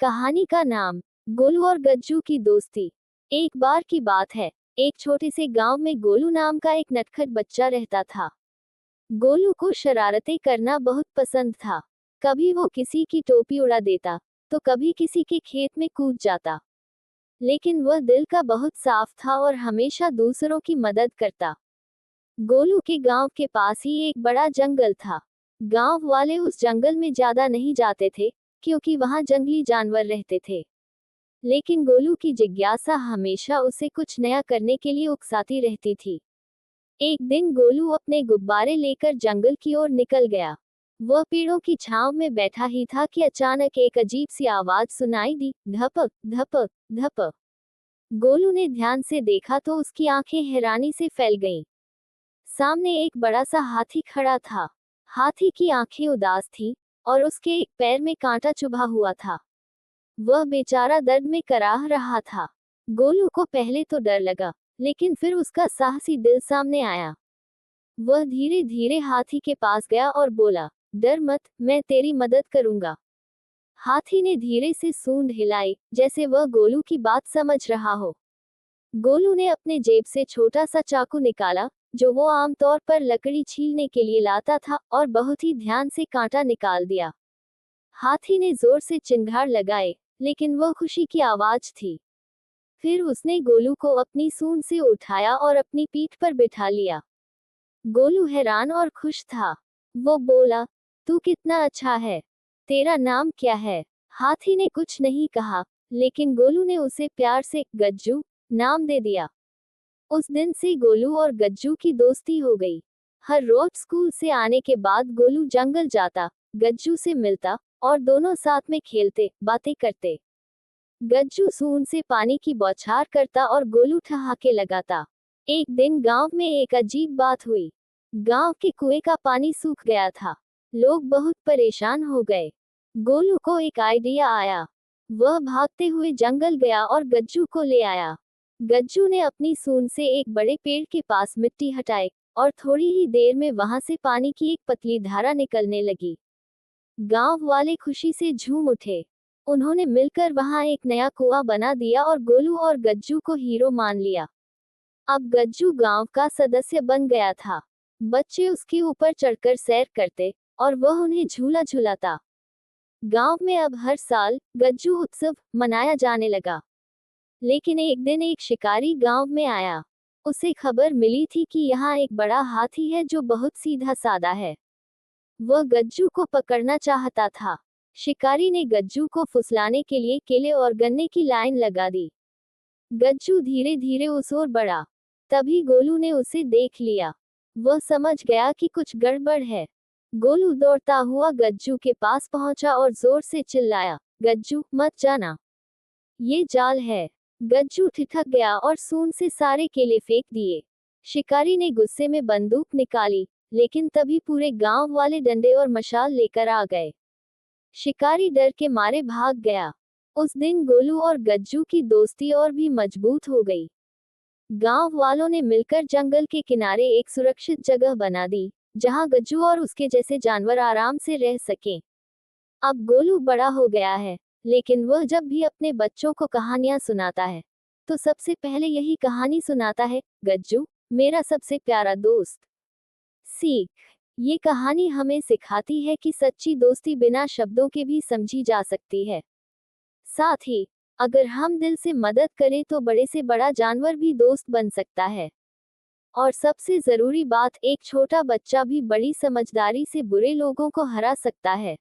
कहानी का नाम गोलू और गज्जू की दोस्ती। एक बार की बात है, एक छोटे से गांव में गोलू नाम का एक नटखट बच्चा रहता था। गोलू को शरारतें करना बहुत पसंद था। कभी वो किसी की टोपी उड़ा देता, तो कभी किसी के खेत में कूद जाता। लेकिन वह दिल का बहुत साफ था और हमेशा दूसरों की मदद करता। गोलू के गांव के पास ही एक बड़ा जंगल था। गांव वाले उस जंगल में ज्यादा नहीं जाते थे, क्योंकि वहां जंगली जानवर रहते थे। लेकिन गोलू की जिज्ञासा हमेशा उसे कुछ नया करने के लिए उकसाती रहती थी। एक दिन गोलू अपने गुब्बारे लेकर जंगल की ओर निकल गया। वह पेड़ों की छांव में बैठा ही था कि अचानक एक अजीब सी आवाज सुनाई दी, धपक धपक धपक। गोलू ने ध्यान से देखा तो उसकी आंखें हैरानी से फैल गईं। सामने एक बड़ा सा हाथी खड़ा था। हाथी की आंखें उदास थीं और उसके एक पैर में कांटा चुभा हुआ था। वह बेचारा दर्द में कराह रहा था। गोलू को पहले तो डर लगा, लेकिन फिर उसका साहसी दिल सामने आया। वह धीरे धीरे हाथी के पास गया और बोला, डर मत, मैं तेरी मदद करूंगा। हाथी ने धीरे से सूंड हिलाई, जैसे वह गोलू की बात समझ रहा हो। गोलू ने अपने जेब से छोटा सा चाकू निकाला, जो वो आमतौर पर लकड़ी छीलने के लिए लाता था, और बहुत ही ध्यान से कांटा निकाल दिया। हाथी ने जोर से चिंगार लगाए, लेकिन वह खुशी की आवाज थी। फिर उसने गोलू को अपनी सूंड से उठाया और अपनी पीठ पर बिठा लिया। गोलू हैरान और खुश था। वो बोला, तू कितना अच्छा है। तेरा नाम क्या है? हाथी ने कुछ नहीं कहा, लेकिन गोलू ने उसे प्यार से गज्जू नाम दे दिया। उस दिन से गोलू और गज्जू की दोस्ती हो गई। हर रोज स्कूल से आने के बाद गोलू जंगल जाता, गज्जू से मिलता, और दोनों साथ में खेलते, बातें करते। गज्जू सूंड से पानी की बौछार करता और गोलू ठहाके लगाता। एक दिन गांव में एक अजीब बात हुई। गांव के कुएं का पानी सूख गया था। लोग बहुत परेशान हो गए। गोलू को एक आइडिया आया। वह भागते हुए जंगल गया और गज्जू को ले आया। गज्जू ने अपनी सूंड से एक बड़े पेड़ के पास मिट्टी हटाई, और थोड़ी ही देर में वहां से पानी की एक पतली धारा निकलने लगी। गांव वाले खुशी से झूम उठे। उन्होंने मिलकर वहां एक नया कुआं बना दिया और गोलू और गज्जू को हीरो मान लिया। अब गज्जू गांव का सदस्य बन गया था। बच्चे उसके ऊपर चढ़कर सैर करते, और वह उन्हें झूला झूलाता। गांव में अब हर साल गज्जू उत्सव मनाया जाने लगा। लेकिन एक दिन एक शिकारी गांव में आया। उसे खबर मिली थी कि यहाँ एक बड़ा हाथी है जो बहुत सीधा साधा है। वह गज्जू को पकड़ना चाहता था। शिकारी ने गज्जू को फुसलाने के लिए केले और गन्ने की लाइन लगा दी। गज्जू धीरे धीरे उस ओर बढ़ा। तभी गोलू ने उसे देख लिया। वह समझ गया कि कुछ गड़बड़ है। गोलू दौड़ता हुआ गज्जू के पास पहुंचा और जोर से चिल्लाया, गज्जू मत जाना, ये जाल है। गज्जू ठिठक गया और सूंड से सारे केले फेंक दिए। शिकारी ने गुस्से में बंदूक निकाली, लेकिन तभी पूरे गांव वाले डंडे और मशाल लेकर आ गए। शिकारी डर के मारे भाग गया। उस दिन गोलू और गज्जू की दोस्ती और भी मजबूत हो गई। गांव वालों ने मिलकर जंगल के किनारे एक सुरक्षित जगह बना दी, जहां गज्जू और उसके जैसे जानवर आराम से रह सकें। अब गोलू बड़ा हो गया है, लेकिन वह जब भी अपने बच्चों को कहानियां सुनाता है, तो सबसे पहले यही कहानी सुनाता है, गज्जू मेरा सबसे प्यारा दोस्त। सीख, ये कहानी हमें सिखाती है कि सच्ची दोस्ती बिना शब्दों के भी समझी जा सकती है। साथ ही, अगर हम दिल से मदद करें तो बड़े से बड़ा जानवर भी दोस्त बन सकता है। और सबसे जरूरी बात, एक छोटा बच्चा भी बड़ी समझदारी से बुरे लोगों को हरा सकता है।